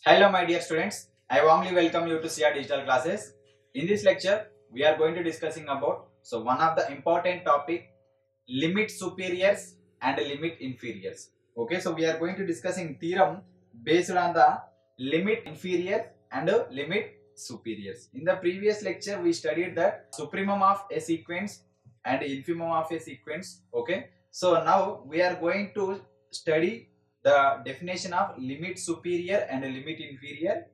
Hello my dear students, I warmly welcome you to CR Digital Classes. In this lecture, we are going to discussing about one of the important topic, limit superiors and limit inferiors. Okay, so we are going to discussing theorem based on the limit inferior and limit superiors. In the previous lecture, we studied that supremum of a sequence and infimum of a sequence. Okay, so now we are going to study the definition of limit superior and limit inferior,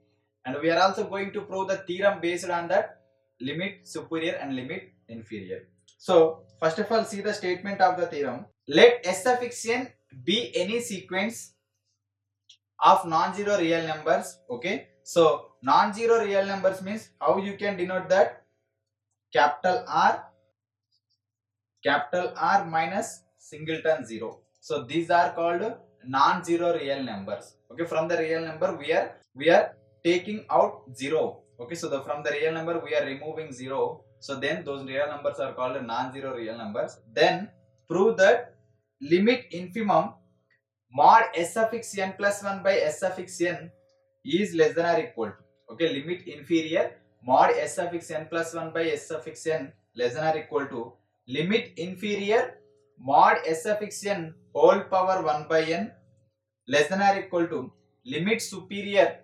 and we are also going to prove the theorem based on that limit superior and limit inferior. So first of all, see the statement of the theorem. Let S suffix n be any sequence of non-zero real numbers. Okay, so non-zero real numbers means how you can denote that? Capital R minus singleton 0. So these are called non-zero real numbers. Okay, from the real number we are taking out 0. Okay, so from the real number we are removing 0. So then those real numbers are called non-zero real numbers. Then prove that limit infimum mod S suffix n plus 1 by S suffix n is less than or equal to. Okay, limit inferior mod S suffix n plus 1 by S suffix n less than or equal to limit inferior mod S suffix n whole power 1 by n less than or equal to limit superior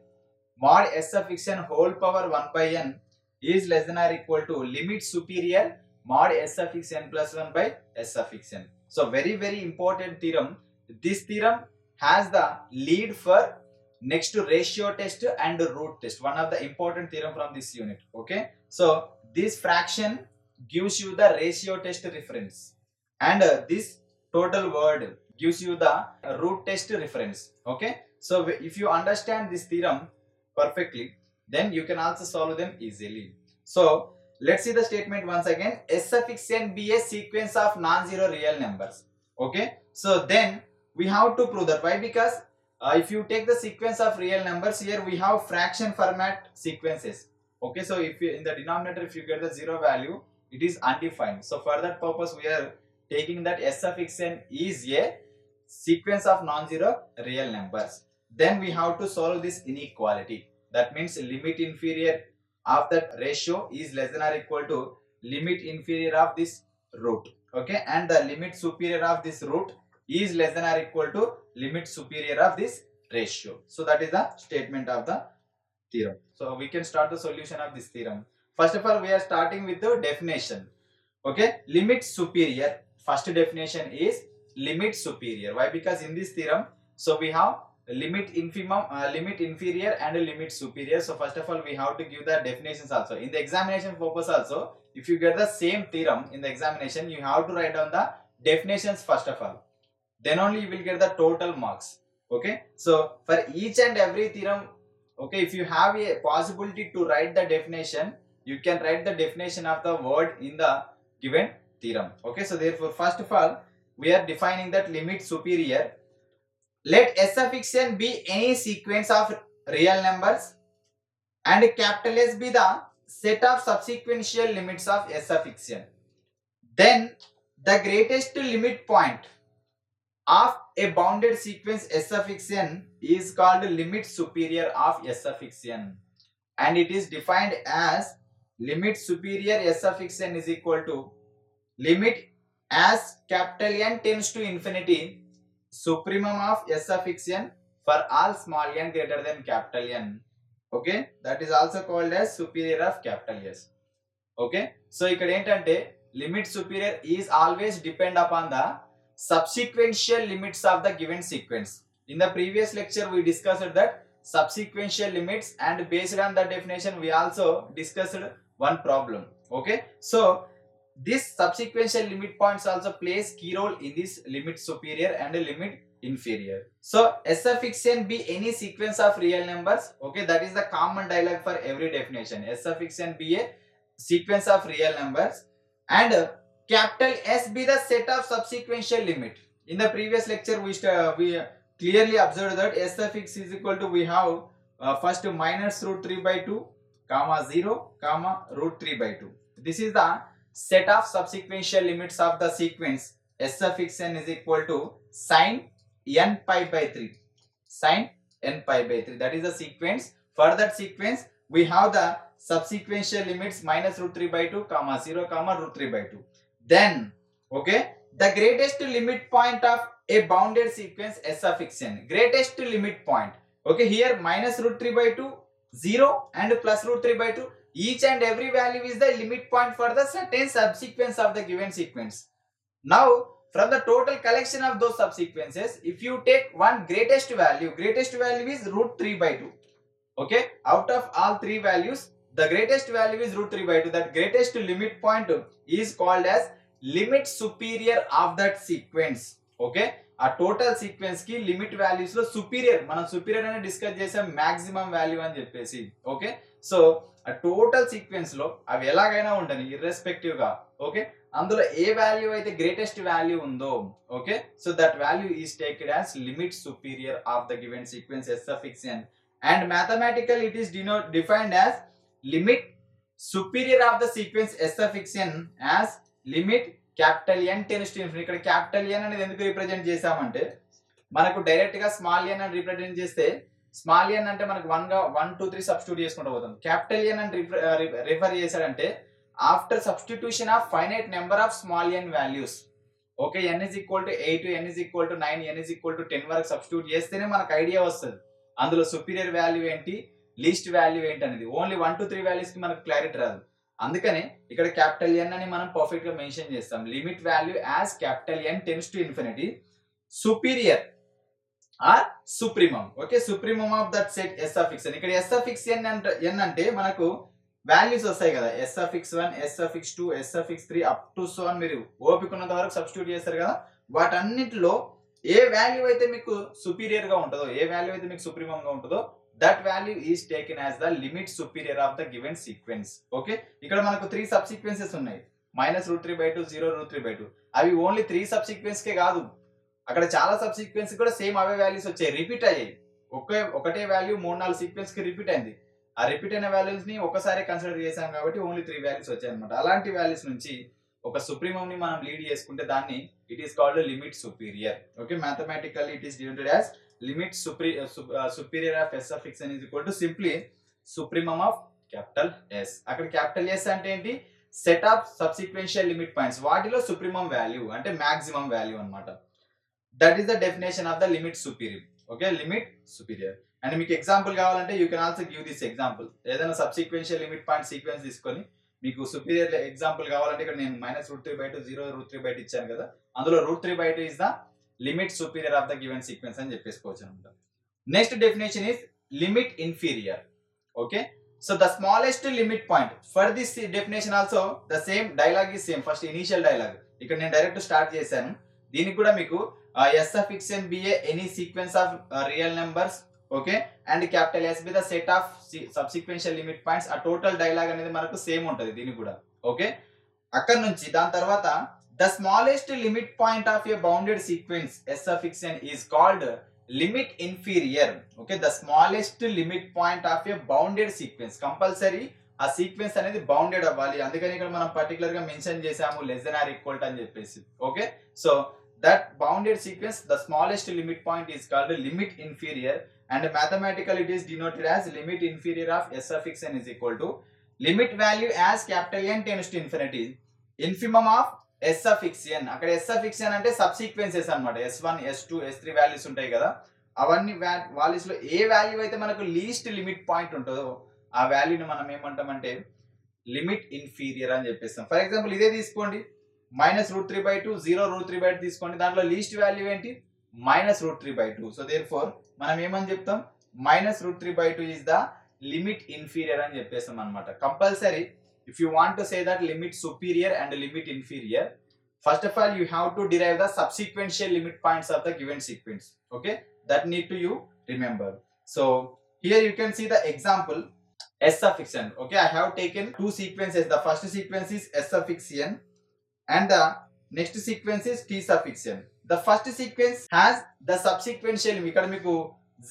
mod S suffix n whole power 1 by n is less than or equal to limit superior mod S suffix n plus 1 by S suffix n. So very important theorem. This theorem has the lead for next ratio test and root test. One of the important theorem from this unit. Okay, so this fraction gives you the ratio test reference, and this total word gives you the root test reference. Okay, so if you understand this theorem perfectly, then you can also solve them easily. So let's see the statement once again. S suffix n be a sequence of non-zero real numbers. Okay, so then we have to prove that. Why? Because if you take the sequence of real numbers, here we have fraction format sequences. Okay, so if you, in the denominator, if you get the zero value, it is undefined. So for that purpose, we are taking that S suffix n is a sequence of non-zero real numbers. Then we have to solve this inequality. That means limit inferior of that ratio is less than or equal to limit inferior of this root. Okay, and the limit superior of this root is less than or equal to limit superior of this ratio. So that is the statement of the theorem. So we can start the solution of this theorem. First of all, we are starting with the definition. Okay, limit superior. First definition is limit superior. Why? Because in this theorem, so we have limit infimum, limit inferior and limit superior. So first of all, we have to give the definitions also. In the examination purpose also, if you get the same theorem in the examination, you have to write down the definitions first of all. Then only you will get the total marks. Okay, so for each and every theorem, okay, if you have a possibility to write the definition, you can write the definition of the word in the given theorem. Okay, so therefore first of all, we are defining that limit superior. Let S suffix n be any sequence of real numbers and capital S be the set of subsequential limits of S suffix n. Then the greatest limit point of a bounded sequence S suffix n is called limit superior of S suffix n, and it is defined as limit superior S suffix n is equal to limit as capital N tends to infinity supremum of S suffix n for all small n greater than capital N. Okay, that is also called as superior of capital S. Okay, so ఇక్కడ ఏంటంటే limit superior is always depend upon the subsequential limits of the given sequence. In the previous lecture we discussed that subsequential limits, and based on the definition we also discussed one problem. Okay, so this subsequential limit points also plays key role in this limit superior and limit inferior. So S suffix n be any sequence of real numbers. Okay, that is the common dialogue for every definition. S suffix n be a sequence of real numbers and capital S be the set of subsequential limit. In the previous lecture we clearly observed that S suffix is equal to, we have first minus root 3 by 2 comma 0 comma root 3 by 2. This is the set of subsequential limits of the sequence S suffix n is equal to sin n pi by 3. Sin n pi by 3. That is the sequence. For that sequence we have the subsequential limits minus root 3 by 2 comma 0 comma root 3 by 2. Then okay, the greatest limit point of a bounded sequence s of n, greatest limit point. Okay, here minus root 3 by 2, 0 and plus root 3 by 2, each and every value is the limit point for the certain subsequence of the given sequence. Now from the total collection of those subsequences, if you take one greatest value is root 3 by 2. Okay, out of all three values, the greatest value is root 3 by 2. That greatest limit point is called as limit superior of that sequence. Okay, ఆ total sequence కి limit values లో superior, మనం superior అని discuss చేసాం maximum value అని చెప్పేసి. Okay, so ఆ total sequence లో అవి ఎలాగైనా ఉండని ఇర్రెస్పెక్టివ్ గా, ఓకే, అందులో ఏ వాల్యూ అయితే గ్రేటెస్ట్ వాల్యూ ఉందో, okay, so that value is taked as limit superior of the given sequence s of n, and mathematically it is defined as limit superior of the sequence s of n as limit capital n tends to infinity. ఇక్కడ capital n అనేది ఎందుకు represent చేసామంటే, మనకు direct గా small n అని represent చేస్తే, small n అంటే మనకు 1 2 3 సబ్స్టిట్యూట్ చేసుకుంటూ పోతాం. క్యాపిటల్ n అని రిఫర్ చేశాడంటే after substitution of finite number of small n values. Okay, n is equal to 8, n is equal to 9, n is equal to 10 వరకు substitute చేస్తేనే మనకు ఐడియా వస్తుంది అందులో సుపీరియర్ వాల్యూ ఏంటి, లీస్ట్ వాల్యూ ఏంటి అనేది. ఓన్లీ 1 to 3 వాల్యూస్ కి మనకు క్లారిటీ రాదు. అందుకనే ఇక్కడ క్యాపిటల్ n అని మనం పర్ఫెక్ట్ గా మెన్షన్ చేస్తాం. Limit value as capital n tends to infinity superior are supremum. Okay, supremum of that set s of n. ఇక్కడ s of n అంటే మనకు వాల్యూస్ వస్తాయి కదా, s of x1, s of x2, s of x3 up to so అని మీరు ఓపిక ఉన్నంత వరకు సబ్స్టిట్యూట్ చేస్తారు కదా. వాటన్నిటిలో ఏ వాల్యూ అయితే మీకు సుపీరియర్ గా ఉంటుందో, ఏ వాల్యూ అయితే మీకు సుప్రీమం గా ఉంటుందో, that value is taken as the limit superior of the given sequence. Okay, ఇక్కడ మనకు 3 సబ్ సీక్వెన్సెస్ ఉన్నాయి, minus root 3 by 2, 0 root 3 by 2. అవి ఓన్లీ 3 సబ్ సీక్వెన్స్ కే కాదు, అక్కడ చాలా సబ్ సీక్వెన్స్ కూడా సేమ్ అవే వాల్యూస్ వచ్చాయి, రిపీట్ అయ్యాయి. ఒకటే వాల్యూ 3-4 సీక్వెన్స్ కి రిపీట్ అయింది. ఆ రిపీట్ అయిన వాల్యూస్ ని ఒకసారి కన్సిడర్ చేసాం కాబట్టి ఓన్లీ 3 వాల్యూస్ వచ్చాయి అనమాట. అలాంటి వాల్యూస్ నుంచి ఒక సుప్రీమం ని మనం లీడ్ చేసుకుంటే దాన్ని it is called limit superior. Okay, mathematically it is denoted as limit superior of s of n is equal to simply supremum of capital S. అక్కడ క్యాపిటల్ S అంటే ఏంటి, set of subsequential limit points, వాటిలో supremum value అంటే maximum value అన్నమాట. That is the definition of the limit superior. Okay, limit superior. And మీకు example కావాలంటే you can also give this example. ఏదైనా సబ్సిక్వెన్షియల్ limit point sequence తీసుకొని మీకు superior example కావాలంటే ఇక్కడ నేను minus root 3 by 2, 0 root 3 by 2 ఇచ్చాను కదా, అందులో root 3 by 2 is the limit superior of the given sequence అని చెప్పేసుకోవచ్చు అనమాట. Next definition is limit inferior. Okay, so the smallest limit point. For this definition also the same dialogue is same. First initial dialogue ఇక్కడ నేను direct start చేశాను. దీనికి కూడా మీకు s of n be any sequence of real numbers, okay, and capital S be the set of subsequential limit points. ఆ total dialogue అనేది మనకు same ఉంటుంది దీనికి కూడా. ఓకే, అక్కడ నుంచి దాని తర్వాత the smallest limit point of a bounded sequence s of n is called limit inferior. Okay, the smallest limit point of a bounded sequence, compulsory ఆ సీక్వెన్స్ అనేది బౌండెడ్ అవ్వాలి. అందుకని ఇక్కడ మనం పర్టికులర్ గా మెన్షన్ చేసాము less than or equal to అని చెప్పేసి. Okay, so that bounded sequence the smallest limit point is called limit inferior, and mathematical it is denoted as limit inferior of s of n is equal to limit value as capital N tends to infinity infimum of s of n. అక్కడ s of n అంటే sub sequences అన్నమాట. s1, s2, s3 values ఉంటాయి కదా, అవన్నీ values లో ఏ value అయితే మనకు లీస్ట్ లిమిట్ పాయింట్ ఉంటుందో ఆ వాల్యూని మనం ఏమంటామంటే లిమిట్ ఇన్ఫీరియర్ అని చెప్పేస్తాం. ఫర్ ఎగ్జాంపుల్ ఇదే తీసుకోండి, minus root 3 by 2, 0 root 3 by 2 తీసుకోండి. దాంట్లో లీస్ట్ వాల్యూ ఏంటి, minus root 3 by 2. So therefore మనం ఏమని చెప్తాం, minus root 3 by 2 is the limit inferior అని చెప్పేస్తాం అన్నమాట. Compulsory if you want to say that limit superior and limit inferior, first of all you have to derive the subsequential limit points of the given sequence. Okay, that need to you remember. So here you can see the example s of n. Okay, I have taken two sequences. The first sequence is s of n and the next sequence is t of n. The first sequence has the subsequential. ఇక్కడ మీకు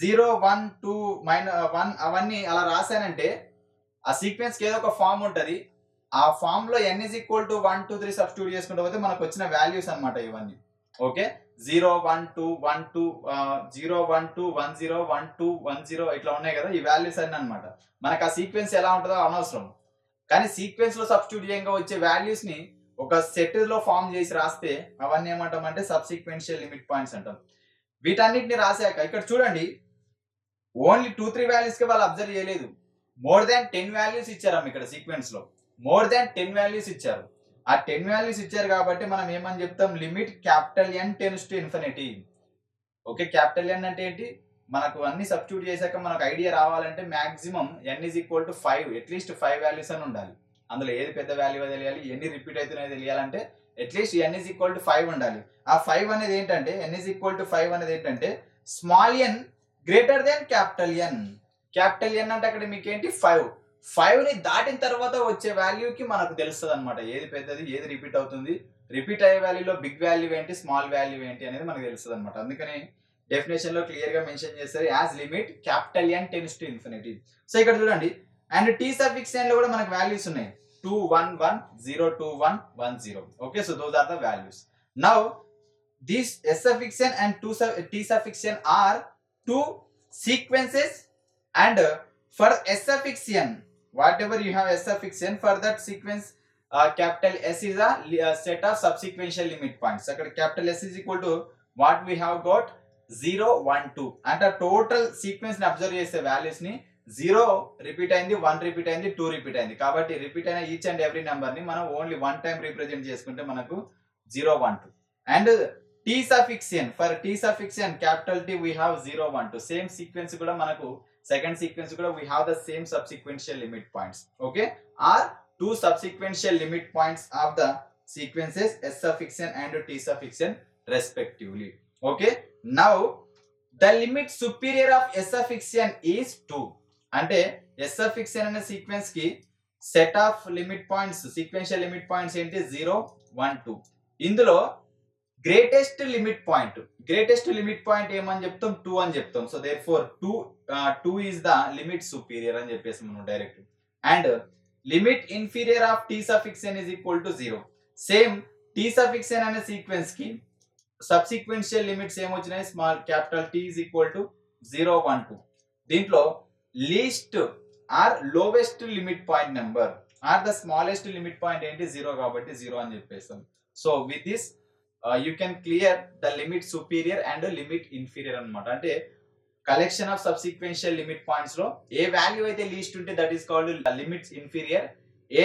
0 1 2 1 అవన్నీ అలా రాసానంటే ఆ sequence కి ఏదో ఒక form ఉంటది. ఆ ఫామ్ లో n is equal to 1 2 3 substitute చేసుకుంటూ పోతే మనకు వచ్చిన వాల్యూస్ అన్నమాట ఇవన్నీ. ఓకే, 0 1 2 1 2 0 1 2 1 0 1 2 1 0 ఇట్లా ఉన్నాయి కదా, ఈ వాల్యూస్ అన్ని అన్నమాట. మనకు ఆ సీక్వెన్స్ ఎలా ఉంటుందో అనవసరం, కానీ సీక్వెన్స్ లో సబ్స్టిట్యూట్ చేయంగా వచ్చే వాల్యూస్ ని ఒక సెట్ లో ఫామ్ చేసి రాస్తే అవన్నీ ఏమంటాం అంటే సబ్సిక్వెన్షియల్ లిమిట్ పాయింట్స్ అంటాం. వీటన్నిటిని రాసాక ఇక్కడ చూడండి, ఓన్లీ 2-3 వాల్యూస్ కి వాళ్ళు అబ్జర్వ్ చేయలేదు, మోర్ దాన్ 10 వాల్యూస్ ఇచ్చారు ఇక్కడ సీక్వెన్స్ లో. మోర్ దాన్ 10 వాల్యూస్ ఇచ్చారు. ఆ 10 వాల్యూస్ ఇచ్చారు కాబట్టి మనం ఏమని చెప్తాం, limit capital N tends to infinity. Okay, capital N అంటే ఏంటి, మనకు అన్ని సబ్స్టిట్యూట్ చేశాక మనకు ఐడియా రావాలంటే maximum n is equal to 5, at least 5 values అని ఉండాలి. అందులో ఏది పెద్ద వాల్యూ తెలియాలి, ఎన్ని రిపీట్ అవుతున్నాయో తెలియాలంటే at least n is equal to 5 ఉండాలి. ఆ 5 అనేది ఏంటంటే, n is equal to 5 అనేది ఏంటంటే small n greater than capital N. Capital N అంటే అక్కడ మీకు ఏంటి 5. 5 ని దాటిన తర్వాత వచ్చే వాల్యూకి మనకు తెలుస్తుంది అనమాట, ఏది పెద్దది ఏది రిపీట్ అవుతుంది, రిపీట్ అయ్యే వాల్యూలో బిగ్ వాల్యూ ఏంటి స్మాల్ వాల్యూ ఏంటి అనేది మనకు తెలుస్తుంది అనమాట. అందుకని డెఫినేషన్ లో క్లియర్ గా మెన్షన్ చేస్తారు as limit capital N tends to infinity. So ఇక్కడ చూడండి, అండ్ టీ సఫిక్స్ n లో కూడా మనకు వాల్యూస్ ఉన్నాయి, 2 1 1 0 2 1 1 0. Okay, so those are the values. Now these s suffix n and t suffix n are two sequences, and for s suffix n, whatever you have s suffix n, for that sequence capital S is a set of subsequential limit points. అక్కడ capital S is equal to what we have got 0 1 2, అంటే total sequence ని observe చేసే values ని 0 repeat అయింది, 1 repeat అయింది, 2 repeat అయింది. కాబట్టి repeat అయిన ఈచ్ అండ్ ఎవ్రీ నెంబర్ ని మనం ఓన్లీ వన్ టైం రిప్రజెంట్ చేసుకుంటే మనకు 0 1 2. And t suffix n, for t suffix n capital T we have 0 1 2. Same sequence కూడా మనకు సెకండ్ సీక్వెన్స్ కూడా we have the same subsequential limit points. Okay, are two subsequential limit points of the sequences s suffix n and t suffix n respectively. Okay, now the limit superior of s suffix n is 2. అంటే s suffix n అనే sequence కి set of limit points, sequential limit points ఏంటి 0 1 2. ఇందులో greatest limit point ఏమని చెప్తాం 2 అని చెప్తాం. So therefore 2 is the limit superior అని చెప్పేసి మనం direct. And limit inferior of t suffix n is equal to 0. Same t suffix n అనే సీక్వెన్స్ కి సబ్సిక్వెన్షియల్ లిమిట్స్ ఏమొచ్చినాయి, small capital T is equal to 0 1 2. దీంట్లో least or lowest limit point number or the smallest limit point ఏంటి 0 కాబట్టి 0 అని చెప్పేస్తాం. So with this you can clear the limit superior and limit inferior అన్నమాట. అంటే collection of subsequential limit points లో ఏ value అయితే లీస్ట్ ఉంటే that is called limits inferior, ఏ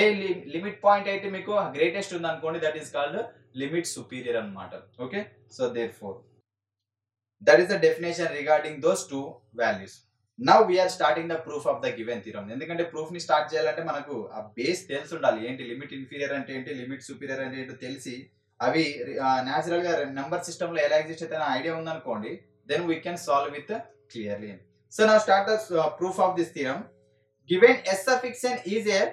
లిమిట్ పాయింట్ అయితే మీకు గ్రేటెస్ట్ ఉంది అనుకోండి that is called limit superior అన్నమాట. Okay, so therefore that is the definition regarding those two values. Now we are starting the proof of the given theorem. ఎందుకంటే proof ని start చేయాలంటే మనకు ఆ బేస్ తెలిసి ఉండాలి, ఏంటి లిమిట్ ఇన్ఫీరియర్ అంటే ఏంటి, లిమిట్ సుపీరియర్ అంటే ఏంటో తెలిసి అవి న్యాచురల్ గా నెంబర్ సిస్టమ్ లో ఎలా ఎగ్జిస్ట్ అయితే ఐడియా ఉందనుకోండి, then we can solve with clearly. So now start the proof of this theorem. Given s suffix n is a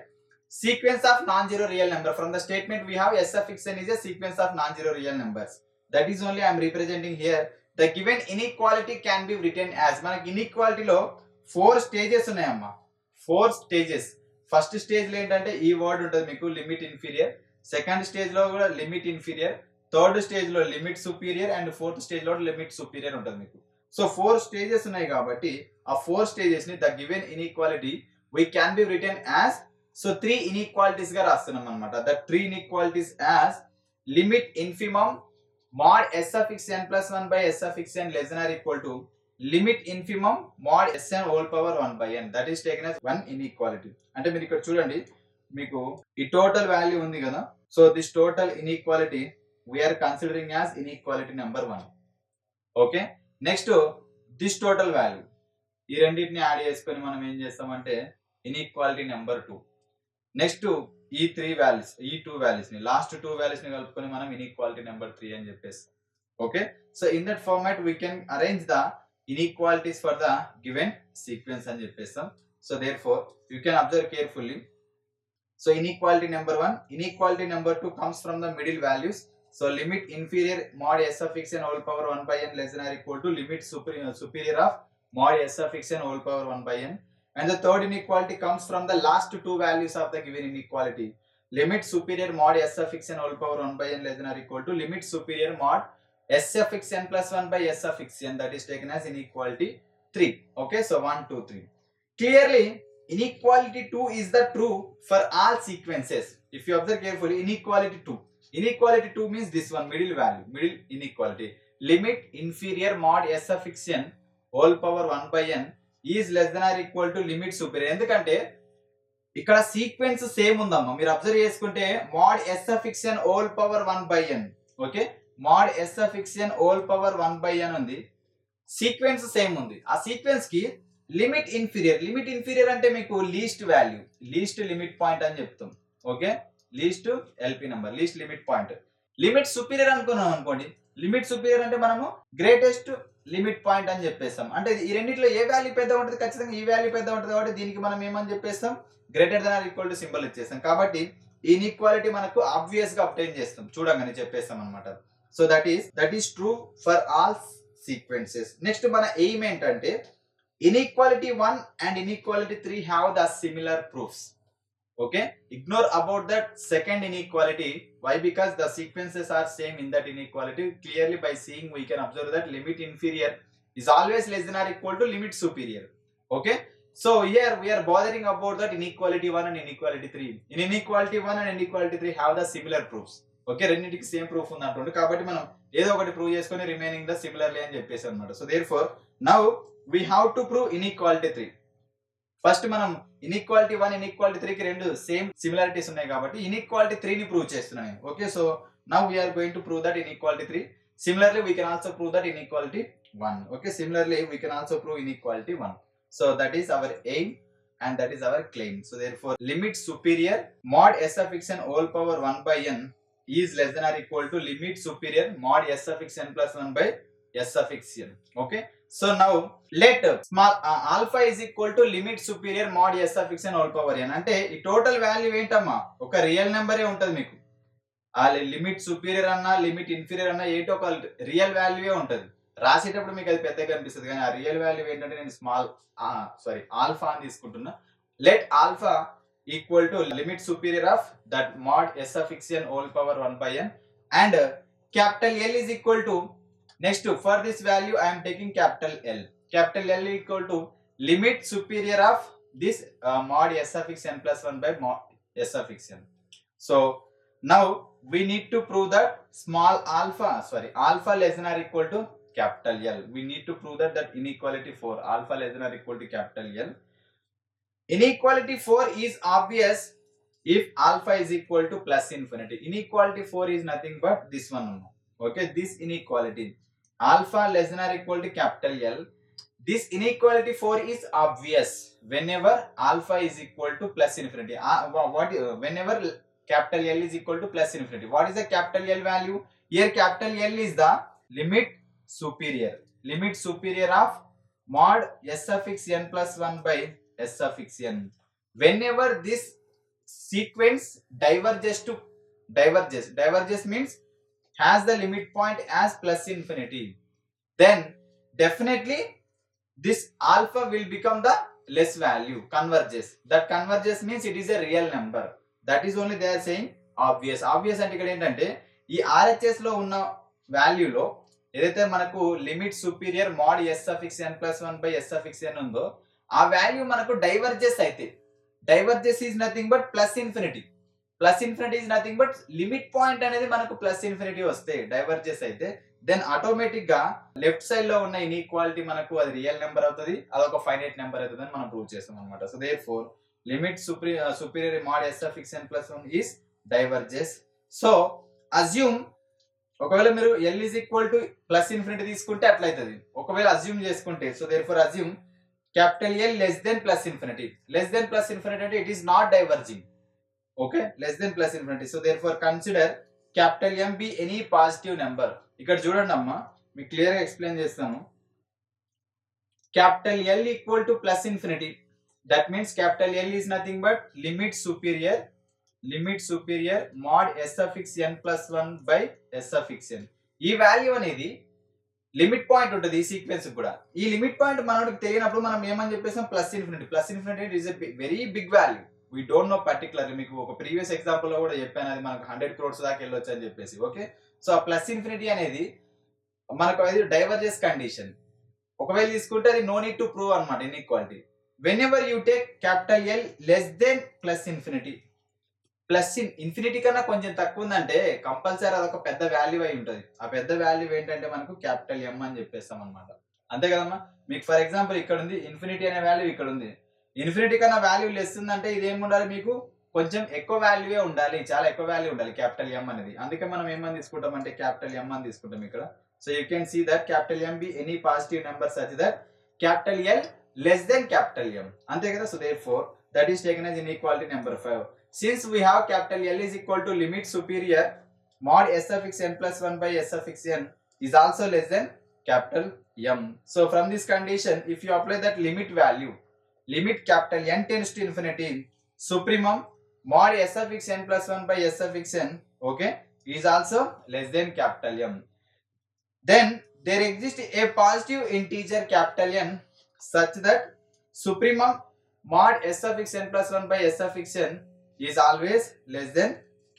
sequence of non-zero real number. From the statement we have s suffix n is a sequence of non-zero real numbers. That is only I am representing here. The given inequality can be written as, మనకి inequality లో 4 stages ఉన్నాయమ్మా, 4 stages. First stage లో ఏంటంటే ఈ word ఉంటుంది మీకు limit inferior, second stage లో కూడా లిమిట్ ఇన్ఫీరియర్, థర్డ్ స్టేజ్ లో limit superior and fourth stage లో లిమిట్ సుపీరియర్ ఉంటుంది మీకు. సో 4 స్టేజెస్ ఉన్నాయి కాబట్టి ఆ 4 స్టేజెస్ ని the given inequality we can be written as, so 3 inequalities గా రాస్తున్నాం అనమాట. The 3 inequalities as limit infimum mod s suffix n plus 1 by s suffix n less than or equal to limit infimum mod s n whole power 1 by n. That is taken as one inequality. అంటే మీరు ఇక్కడ చూడండి, మీకు ఈ total value ఉంది కదా, so this total inequality we are considering as inequality number 1. Okay, next this total value, ఈ రెండింటిని యాడ్ చేసుకొని మనం ఏం చేస్తామంటే ఇన్ఈక్వాలిటీ నెంబర్ 2. నెక్స్ట్ ఈ 3 వాల్యూస్, ఈ 2 వాల్యూస్ ని, లాస్ట్ 2 వాల్యూస్ ని కలుపుకొని మనం ఇన్ఈక్వాలిటీ నెంబర్ 3 అని చెప్పేస్తాం. Okay, so in that format we can arrange the inequalities for the given sequence అని చెప్పేస్తాం. So therefore you can observe carefully. So inequality number 1, inequality number 2 comes from the middle values. So limit inferior mod s suffix n whole power 1 by n less than or equal to limit superior of mod s suffix n whole power 1 by n. And the third inequality comes from the last 2 values of the given inequality. Limit superior mod s suffix n whole power 1 by n less than or equal to limit superior mod s of xn plus 1 by s of xn, that is taken as inequality 3. Okay, so 1 2 3. Clearly inequality 2 is the true for all sequences. If you observe carefully, inequality 2 means this one, middle value, middle inequality, limit inferior mod s of xn whole power 1 by n is less than or equal to limit superior. ఎందుకంటే ఇక్కడ sequence same ఉందమ్మా, మీరు observe చేసుకుంటే mod s of xn whole power 1 by n, okay, mod s of xn whole power 1 by n ఉంది, sequence same ఉంది. ఆ sequence కి limit inferior అంటే మీకు least value, least limit point అని చెప్తాం. Okay, least LP number, least limit point. Limit superior అనుకున్నాం అనుకోండి, లిమిట్ సుపీరియర్ అంటే మనము గ్రేటెస్ట్ లిమిట్ పాయింట్ అని చెప్పేస్తాం. అంటే ఈ రెండిట్లో ఏ వాల్యూ పెద్ద ఉంటుంది, ఖచ్చితంగా ఈ వాల్యూ పెద్ద ఉంటుంది, కాబట్టి దీనికి మనం ఏమని చెప్పేస్తాం, greater than or equal to symbol ఇచ్చేస్తాం. కాబట్టి ఈ ఇన్ఈక్వాలిటీ మనకు ఆబ్వియస్ గా అబ్టైన్ చేస్తాం, చూడంగానే చెప్పేస్తాం అనమాట. So that is true for all sequences. Next మన ఎయిమ్ ఏంటంటే inequality 1 and inequality 3 have the similar proofs. Okay, ignore about that second inequality. Why? Because the sequences are same in that inequality. Clearly by seeing we can observe that limit inferior is always less than or equal to limit superior. Okay, so here we are bothering about that inequality 1 and inequality 3. In inequality 1 and inequality 3 have the similar proofs. Okay, రెండింటికి same proof ఉంది అంటుండే, కాబట్టి మనం ఏదో ఒకటి prove చేసుకొని remaining the similarly అని చెప్పేసి అన్నమాట. So therefore now we have to prove inequality 3. First మనం inequality 1 inequality 3 కి రెండు సేమ్ సిమిలారిటీస్ ఉన్నాయి కాబట్టి inequality 3 ని ప్రూవ్ చేస్తున్నాను నేను. Okay, so now we are going to prove that inequality 3. Similarly we can also prove that inequality 1. Okay, similarly we can also prove inequality 1. So that is our aim and that is our claim. So therefore limit superior mod s of xn whole power 1 by n is less than or equal to limit superior mod s of xn plus 1 by s of xn. Okay, so now let small alpha is equal to limit superior mod s of xn whole power n. అంటే ఈ total value ఏంటమ్మా, ఒక real నెంబరే ఉంటది మీకు. ఆ limit superior అన్నా limit inferior అన్నా ఏంటో ఒక రియల్ వాల్యూయే ఉంటది. రాసేటప్పుడు మీకు అది పెద్దగా కనిపిస్తుంది, కానీ ఆ రియల్ వాల్యూ ఏంటంటే నేను ఆల్ఫా అని తీసుకుంటున్నా. Let alpha equal to limit superior of that mod s of xn whole power 1 by n, and capital L is equal to, next for this value I am taking capital L. Capital L equal to limit superior of this mod s of xn plus 1 by mod s of xn. So now we need to prove that alpha less than or equal to capital L. We need to prove that inequality 4, alpha less than or equal to capital L. Inequality 4 is obvious if alpha is equal to plus infinity. Inequality 4 is nothing but this one. Okay, this inequality alpha less than or equal to capital L. This inequality 4 is obvious whenever alpha is equal to plus infinity. Whenever capital L is equal to plus infinity. What is the capital L value? Here capital L is the limit superior of mod s of xn plus 1 by s of xn. Whenever this sequence diverges means has the limit point as plus infinity, then definitely this alpha will become the less value, converges. That converges means it is a real number. That is only they are saying obvious అంటే ఇక్కడ ఏంటంటే ఈ RHS లో ఉన్న వాల్యూలో ఏదైతే మనకు limit superior mod s of xn plus 1 by s of xn ఉందో ఆ వాల్యూ మనకు డైవర్జెస్ అయితే, diverges is nothing but plus infinity is nothing but limit point అనేది మనకు ప్లస్ ఇన్ఫినిటీ వస్తే డైవర్జెస్ అయితే, దెన్ ఆటోమేటిక్ గా లెఫ్ట్ సైడ్ లో ఉన్న ఇన్ఈక్వాలిటీ మనకు అది రియల్ నెంబర్ అవుతుంది, అదొక ఫైనైట్ నెంబర్ అవుతుంది అని మనం ప్రూవ్ చేస్తాం అనమాట. So therefore limit superior mod s of xn plus 1 is diverges. So assume, ఒకవేళ మీరు l is equal to plus infinity తీసుకుంటే అట్లా అవుతుంది. ఒకవేళ అజ్యూమ్ చేసుకుంటే, so therefore assume capital L less than plus infinity it is not diverging. Okay, less than plus infinity. So therefore consider capital M be any positive number. ఇక్కడ చూడండి అమ్మా, మీకు clear గా ఎక్స్ప్లెయిన్ చేస్తాను. capital L equal to plus infinity, that means capital L is nothing but limit superior mod s of xn plus 1 by s of xn. ఈ value అనేది limit point ఉంటుంది ఈ సీక్వెన్స్ కూడా. ఈ లిమిట్ పాయింట్ మనకి తెలియనప్పుడు మనం ఏమని చెప్పేసాం, plus infinity is a very big value. We don't know particularly, మీకు ఒక ప్రీవియస్ ఎగ్జాంపుల్ లో కూడా చెప్పాను అది మనకు 100 crores దాకా వెళ్ళొచ్చు అని చెప్పేసి. ఓకే, సో ఆ ప్లస్ ఇన్ఫినిటీ అనేది మనకు అది డైవర్జెస్ కండిషన్. ఒకవేళ తీసుకుంటే అది నో నీడ్ టు ప్రూవ్ అన్నమాట inequality. When ever you take capital L less then plus infinity, plus infinity కన్నా కొంచెం తక్కువ ఉందంటే కంపల్సరీ అదొక పెద్ద వాల్యూ అయి ఉంటుంది. ఆ పెద్ద వాల్యూ ఏంటంటే మనకు క్యాపిటల్ ఎం అని చెప్పేస్తాం అనమాట. అంతే కదమ్మా. మీకు ఫర్ ఎగ్జాంపుల్ ఇక్కడ ఉంది ఇన్ఫినిటీ అనే వాల్యూ, ఇక్కడ ఉంది ఇన్ఫినిటీ కన్నా వాల్యూ లెస్ ఉందంటే ఇది ఏమి ఉండాలి, మీకు కొంచెం ఎక్కువ వాల్యూవే ఉండాలి, చాలా ఎక్కువ వాల్యూ ఉండాలి క్యాపిటల్ ఎం అనేది. అందుకే మనం ఏమని తీసుకుంటాం అంటే క్యాపిటల్ ఎం అని తీసుకుంటాం ఇక్కడ. So you can see that capital M be any positive number such that capital L less than capital M. అంతే కదా. So therefore that is taken as inequality number 5. Since we have capital L is equal to limit superior mod s of x n plus 1 by s of x n is also less than capital M. So from this condition, if you apply that limit value, limit capital N tends to infinity, supremum mod s of x n plus 1 by s of x n, okay, is also less than capital M. Then there exists a positive integer capital N such that supremum mod s of x n plus 1 by s of x n is always less than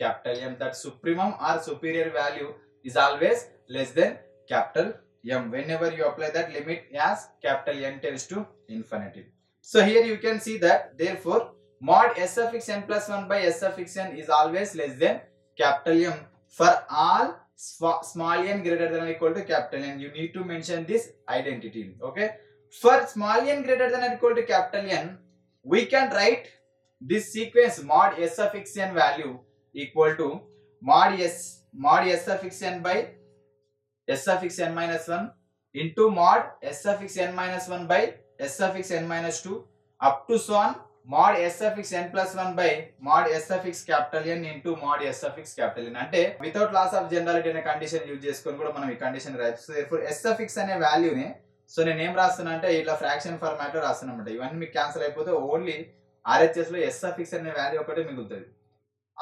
capital M. That supremum or superior value is always less than capital M whenever you apply that limit as capital N tends to infinity. So here you can see that therefore mod s of x n plus 1 by s of x n is always less than capital M for all small n greater than or equal to capital N. You need to mention this identity. Okay. For small n greater than or equal to capital N, we can write this sequence mod s of x n value equal to mod s of x n by s of x n minus 1 into mod s of x n minus 1 by s of x n minus 2 up to so on mod s of x n plus 1 by mod s of x capital N into mod s of x capital N. అంటే without loss of generality అనే condition use చేసుకొని కూడా మనం ఈ condition రాయొచ్చు. So therefore s of x అనే వాల్యూని, so నేను ఏం రాస్తున్నా అంటే ఇట్లా ఫ్రాక్షన్ ఫార్మాట్ లో రాస్తున్నా అన్నమాట. ఇవన్నీ మీకు క్యాన్సిల్ అయిపోతే ఓన్లీ RHS లో s of x అనే వాల్యూ ఒకటే మిగులుతుంది.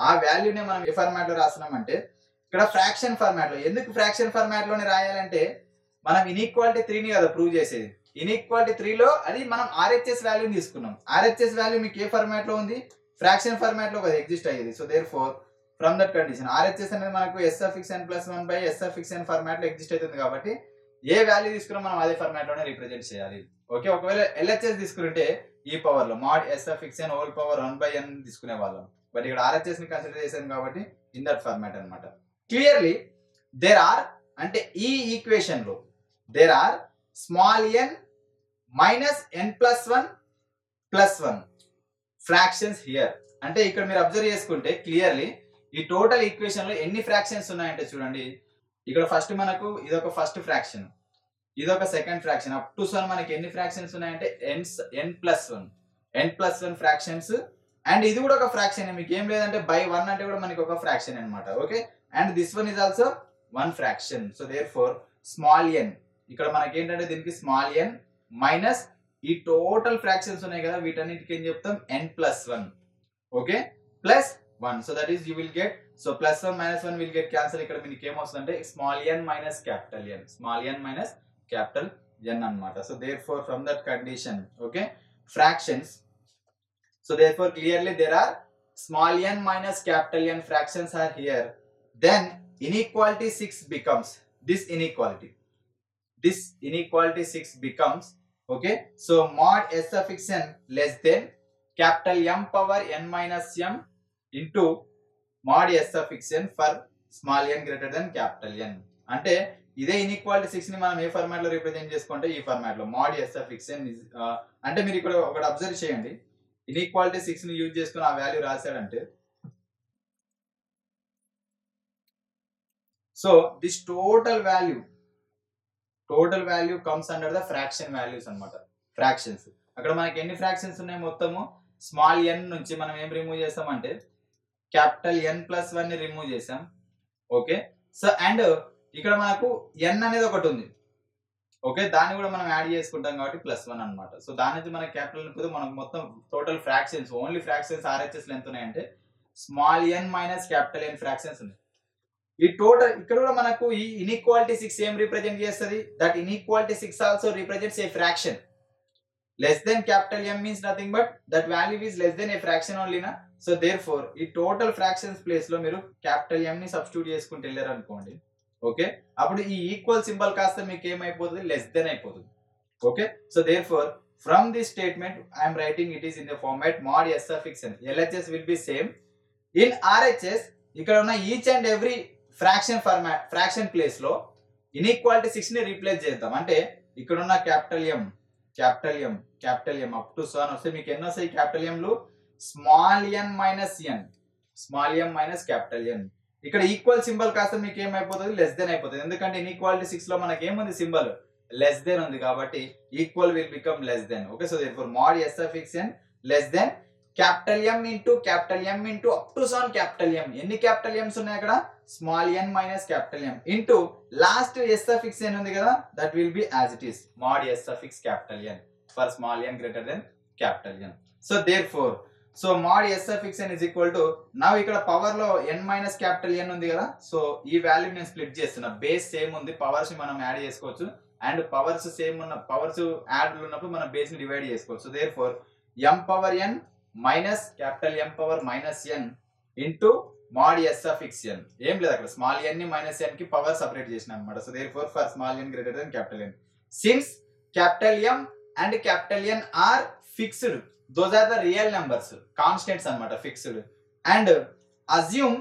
ఆ వాల్యూనే మనం ఏ ఫార్మాట్ లో రాస్తున్నాం అంటే ఇక్కడ ఫ్రాక్షన్ ఫార్మాట్ లో. ఎందుకు ఫ్రాక్షన్ ఫార్మాట్ లోనే రాయాలంటే మనం ఇన్ఈక్వాలిటీ 3ని కదా ప్రూవ్ చేసేది. ఇన్ఈక్వాలిటీ 3 లో అది మనం RHS వాల్యూని తీసుకున్నాం. RHS వాల్యూ మీకు ఏ ఫార్మాట్ లో ఉంది, ఫ్రాక్షన్ ఫార్మాట్ లో కదా ఎగ్జిస్ట్ అయ్యేది. So therefore from that condition RHS అనేది మనకు s of x n plus 1 by s of x n format లో ఎగ్జిస్ట్ అవుతుంది కాబట్టి ఏ వాల్యూ తీసుకున్నా మనం అదే ఫార్మాట్ లోనే రిప్రజెంట్ చేయాలి. ఓకే. ఒకవేళ LHS తీసుకుంటే ఈ పవర్ లో mod s of x n whole power 1 by n తీసుకునే వాళ్ళం. బట్ ఇక్కడ RHS ని కన్సిడర్ చేసాం కాబట్టి ఇన్ దట్ ఫార్మాట్ అన్నమాట. క్లియర్లీ దేర్ ఆర్, అంటే ఈ ఈక్వేషన్ లో there are small n minus n plus 1 plus 1 fractions here. అంటే ఇక్కడ మీరు అబ్జర్వ్ చేసుకుంటే క్లియర్లీ ఈ టోటల్ ఈక్వేషన్ లో ఎన్ని ఫ్రాక్షన్స్ ఉన్నాయంటే చూడండి. ఇక్కడ ఫస్ట్ మనకు ఇదొక ఫస్ట్ ఫ్రాక్షన్, ఇదొక సెకండ్ ఫ్రాక్షన్, అప్ టు సన్ మనకి ఎన్ని ఫ్రాక్షన్స్ ఉన్నాయంటే n ప్లస్ 1 ఫ్రాక్షన్స్. అండ్ ఇది కూడా ఒక ఫ్రాక్షన్, మీకు ఏం లేదంటే బై 1 అంటే కూడా మనకి ఒక ఫ్రాక్షన్ అన్నమాట. Okay. And this one is also 1 fraction. So therefore small n, ఇక్కడ మనకి ఏంటంటే దీనికి స్మాల్ n మైనస్ ఈ టోటల్ ఫ్రాక్షన్స్ ఉన్నాయి కదా వీటన్నిటికి ఏం చెప్తాం n plus 1. Okay. Plus 1. So that is you will get, so plus 1 minus 1 will get cancel. ఇక్కడ మీకు ఏమొస్తుందంటే small n minus capital N, small n minus capital N అన్నమాట. So therefore from that condition, okay, fractions, so therefore clearly there are small n minus capital N fractions are here. Then inequality 6 becomes this inequality 6 becomes, okay, so mod s of x n less than capital M power n minus m into mod s of x n for small n greater than capital N. అంటే ఇదే inequality 6 ని మనం ఏ format లో represent చేసుకుంటే ఈ format లో mod s of x n అంటే మీరు ఇక్కడ ఒకటి అబ్జర్వ్ చేయండి. ఇన్ఈక్వాలిటీ 6 ని యూజ్ చేసుకుని ఆ వాల్యూ రాశాడంటే, so this total value comes under the fraction values అన్నమాట. ఫ్రాక్షన్స్ అక్కడ మనకి ఎన్ని ఫ్రాక్షన్స్ ఉన్నాయి మొత్తము స్మాల్ n నుంచి మనం ఏం రిమూవ్ చేస్తామంటే క్యాపిటల్ N ప్లస్ 1 ని రిమూవ్ చేసాం. ఓకే. సో అండ్ ఇక్కడ మనకు n అనేది ఒకటి ఉంది. ఓకే. దాన్ని కూడా మనం యాడ్ చేసుకుంటాం కాబట్టి ప్లస్ 1 అన్నమాట. సో దాని నుంచి మనకి క్యాపిటల్ నింపితే మనకు మొత్తం total fractions, only fractions RHS లో ఎంత ఉన్నాయంటే small n minus capital N fractions ఉన్నాయి. ఈ టోటల్ ఇక్కడ కూడా మనకు ఈ ఇన్ఈక్వాలిటీ 6 ఏం రిప్రజెంట్ చేస్తుంది, that inequality 6 also represents a fraction. Less than capital M means nothing but that value is less than a fraction ఓన్లీనా. సో దేర్ఫోర్ ఈ టోటల్ ఫ్రాక్షన్స్ ప్లేస్ లో మీరు క్యాపిటల్ M ని సబ్స్టిట్యూట్ చేసుకుంటూ వెళ్ళారు అనుకోండి. ఓకే, అప్పుడు ఈ ఈక్వల్ సింబల్ కాస్త మీకు ఏమైపోతుంది, లెస్ దెన్ అయిపోతుంది. Okay, so therefore from this statement I'm writing it is in the format mod s of x n. LHS will be same. In RHS ఇక్కడ ఉన్న each and every fraction place లో inequality 6 ని replace చేద్దాం. అంటే ఇక్కడ ఉన్న capital M up to so అని వస్తే మీకు ఎన్ని వస్తాయి క్యాపిటల్ M లు, small n minus capital N. ఇక్కడ ఈక్వల్ సింబల్ కాస్త మీకు ఏమైపోతుంది, లెస్ దెన్ అయిపోతుంది. ఎందుకంటే ఇన్ఈక్వాలిటీ 6 లో మనకి ఏముంది, సింబల్ లెస్ దెన్ ఉంది కాబట్టి equal will become less than. Okay, so therefore mod s of x n less than capital M into up to so capital M. ఎన్ని క్యాపిటల్ M's ఉన్నాయి అక్కడ, small n minus capital M into last s of x n ఉంది కదా, that will be as it is mod s of x capital N for small n greater than capital N. So therefore so mod s of x n is equal to, now ఇక్కడ power లో n minus capital N ఉంది కదా, so ఈ value నేను split చేస్తున్నా. Base same ఉంది, powers ని మనం యాడ్ చేసుకోవచ్చు, అండ్ పవర్స్ సేమ్ ఉన్న పవర్స్ యాడ్ ఉన్నప్పుడు మనం బేస్ ని డివైడ్ చేసుకోవచ్చు. So therefore m power n minus capital M power minus n into mod s of x n. ఏం లేదు అక్కడ, స్మాల్ n ని మైనస్ n కి పవర్ సెపరేట్ చేసిన అనమాట. So therefore for small n greater than capital N, since capital M and capital N are fixed, those are the real numbers, constants anamata, fixed, and assume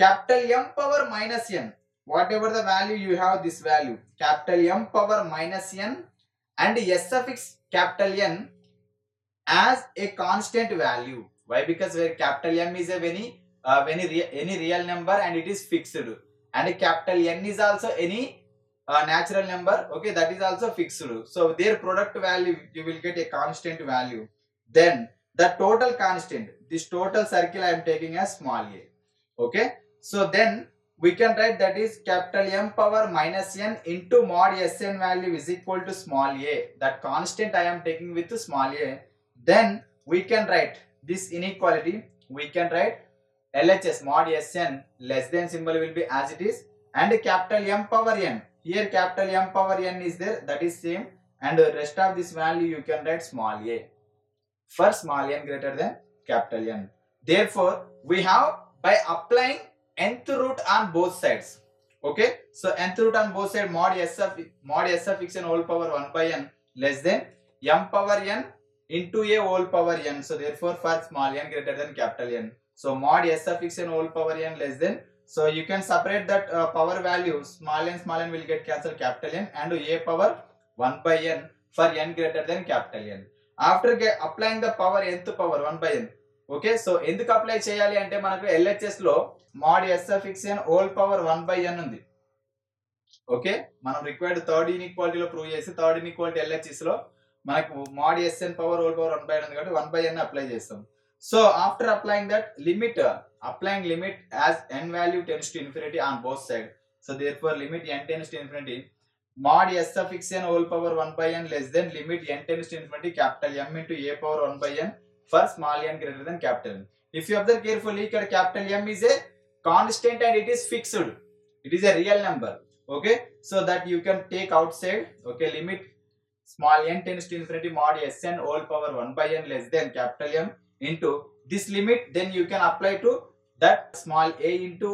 capital M power minus n, whatever the value you have, this value capital M power minus n and s of x capital N as a constant value. Why? Because where capital M is a any real number and it is fixed, and capital N is also any natural number, okay, that is also fixed. So their product value you will get a constant value. Then the total constant, this total circle I am taking as small a. Okay, so then we can write that is capital M power minus n into mod Sn value is equal to small a. That constant I am taking with small a. Then we can write this inequality, we can write LHS mod Sn less than symbol will be as it is, and capital M power n, here capital M power n is there, that is same, and the rest of this value you can write small a for small n greater than capital N. Therefore we have, by applying nth root on both sides, okay, so nth root on both sides, mod s of x n whole power 1 by n less than m power n into a whole power n. So therefore for small n greater than capital N, so mod s of x n whole power n less than, so you can separate that power value, small n will get cancelled, capital N and a power 1 by n for n greater than capital N. After applying the power nth power 1 by n, okay, so ఎందుకు apply చేయాలి అంటే మనకు LHS లో mod s of x n whole power 1 by n ఉంది. Okay, మనం required third inequality లో prove చేసి third inequality LHS లో మనకు mod sn power whole power 1 by n ఉంది కాబట్టి 1 by n అప్లై చేస్తాం. So after applying that applying limit as n value tends to infinity on both sides, so therefore limit n tends to infinity, mod s of x n whole power 1 by n less than limit n tends to infinity capital M into a power 1 by n for small n greater than capital N. If you observe carefully, here capital M is a constant and it is fixed, it is a real number, okay, so that you can take outside, okay, limit small n tends to infinity mod s n whole power 1 by n less than capital M into this limit, then you can apply to that small a into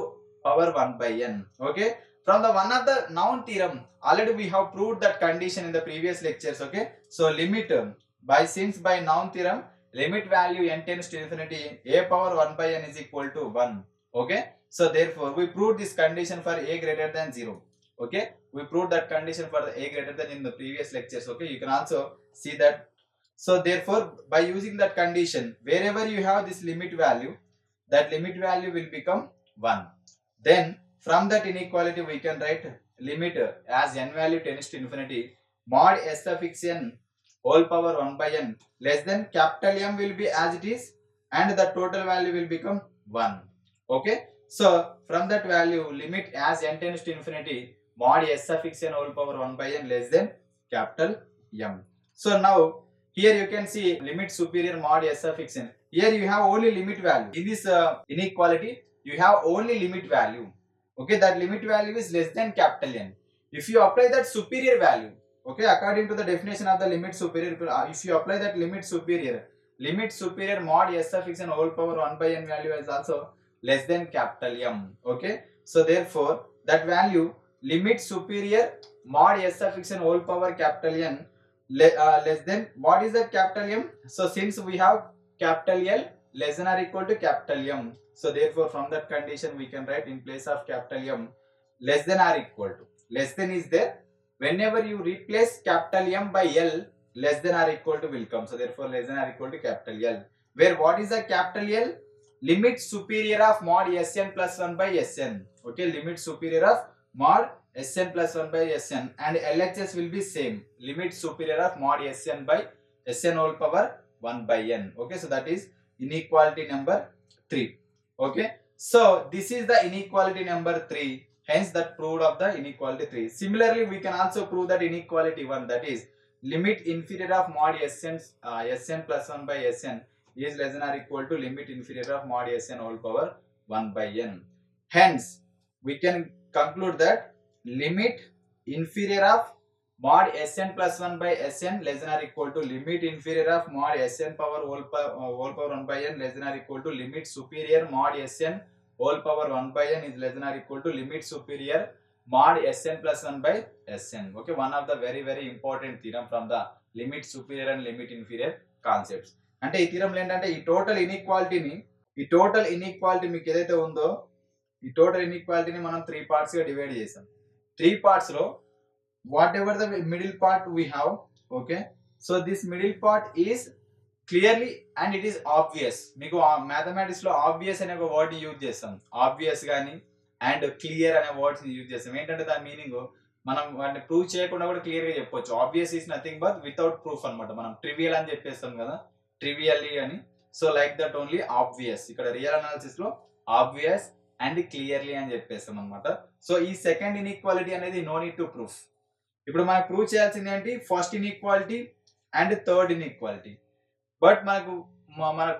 power 1 by n. Okay, from the one of the noun theorem, already we have proved that condition in the previous lectures. Okay, so limit by noun theorem, limit value n tends to infinity, a power 1 by n is equal to 1. Okay, so therefore we proved this condition for a greater than 0. Okay, we proved that condition for the a greater than in the previous lectures. Okay, you can also see that. So therefore by using that condition, wherever you have this limit value, that limit value will become 1. Then from that inequality we can write limit as n value tends to infinity, mod s of x n whole power 1 by n less than capital M will be as it is, and the total value will become 1. Okay, so from that value, limit as n tends to infinity, mod s of x n whole power 1 by n less than capital M. So now here you can see limit superior mod s of x n. Here you have only limit value. In this inequality, you have only limit value. Okay, that limit value is less than capital N. If you apply that superior value, okay, according to the definition of the limit superior, if you apply that limit superior mod s of x n whole power 1 by n value is also less than capital M. Okay, so therefore that value limit superior mod s suffix n whole power capital N less than, what is that capital M? So since we have capital L less than or equal to capital M, so therefore from that condition we can write in place of capital M less than or equal to. Less than is there, whenever you replace capital M by L, less than or equal to will come. So therefore less than or equal to capital L, where what is the capital L? Limit superior of mod Sn plus 1 by Sn. Okay, limit superior of mod Sn plus 1 by Sn, and LHS will be same, limit superior of mod Sn by Sn whole power 1 by n. Okay, so that is inequality number 3. Okay, so this is the inequality number 3, hence that proved of the inequality 3. Similarly, we can also prove that inequality 1, that is limit inferior of mod Sn plus 1 by Sn is less than or equal to limit inferior of mod Sn whole power 1 by n. Hence, we can conclude that limit inferior of mod Sn plus 1 by Sn less than or equal to limit inferior of mod Sn power whole power 1 by n less than or equal to limit superior mod Sn whole power 1 by n is less than or equal to limit superior mod Sn plus 1 by Sn. Okay, one of the very important theorem from the limit superior and limit inferior concepts. అంటే ఈ థీరంలో ఏంటంటే ఈ total inequality మీకు ఏదైతే ఉందో ఈ total ఇన్ఈక్వాలిటీని మనం 3 parts గా డివైడ్ చేసాం. 3 పార్ట్స్ లో what ever the middle part we have, okay, so this middle part is clearly and it is obvious. మీకు మ్యాథమెటిక్స్ లో ఆబ్వియస్ అనే ఒక వర్డ్ యూజ్ చేస్తాం, ఆబ్వియస్ గానీ అండ్ క్లియర్ అనే వర్డ్స్ యూజ్ చేస్తాం. ఏంటంటే దాని మీనింగ్ మనం వాటిని ప్రూవ్ చేయకుండా కూడా క్లియర్ గా చెప్పొచ్చు. Obvious is nothing but without proof అన్నమాట. మనం ట్రివియల్ అని చెప్పేస్తాం కదా, ట్రివియల్లీ అని. So like that only obvious, ఇక్కడ రియల్ అనాలిసిస్ లో ఆబ్వియస్ అండ్ క్లియర్లీ అని చెప్పేస్తాం అనమాట. సో ఈ సెకండ్ ఇన్ఈక్వాలిటీ అనేది నో నీడ్ టు ప్రూఫ్. ఇప్పుడు మనం ప్రూవ్ చేయాల్సింది ఏంటి? First inequality and third inequality. But మనకు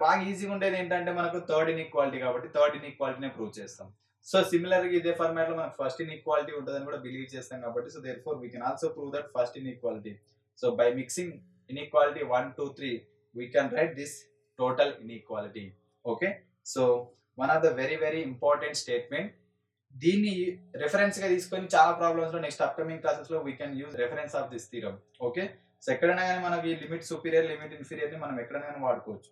బాగా ఈజీగా ఉండేది ఏంటంటే మనకు థర్డ్ ఇన్ఈక్వాలిటీ, కాబట్టి థర్డ్ ఇన్ఈక్వాలిటీనే ప్రూవ్ చేస్తాం. సో సిమిలర్ గా ఇదే ఫార్మాట్ లో మనకు ఫస్ట్ ఇన్ఈక్వాలిటీ ఉంటుందని కూడా బిలీవ్ చేస్తాం కాబట్టి, so therefore we can also prove that first inequality. So by mixing inequality 1, 2, 3 we can write this total inequality. Okay, so one of the very important statement, దీన్ని reference గా తీసుకొని చాలా problems లో next upcoming classes లో we can use reference of this theorem. Okay, so ఎక్కడైనా కానీ మనకి limit superior limit inferior ని మనం ఎక్కడైనా కానీ వాడుకోవచ్చు.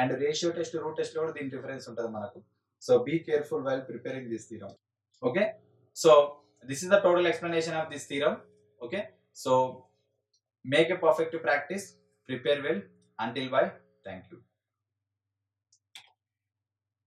And ratio test root test లో కూడా దీని రిఫరెన్స్ ఉంటుంది మనకు. So be careful while preparing this theorem. Okay, so this is the total explanation of this theorem. Okay, so make a perfect practice, prepare well. Until bye, thank you.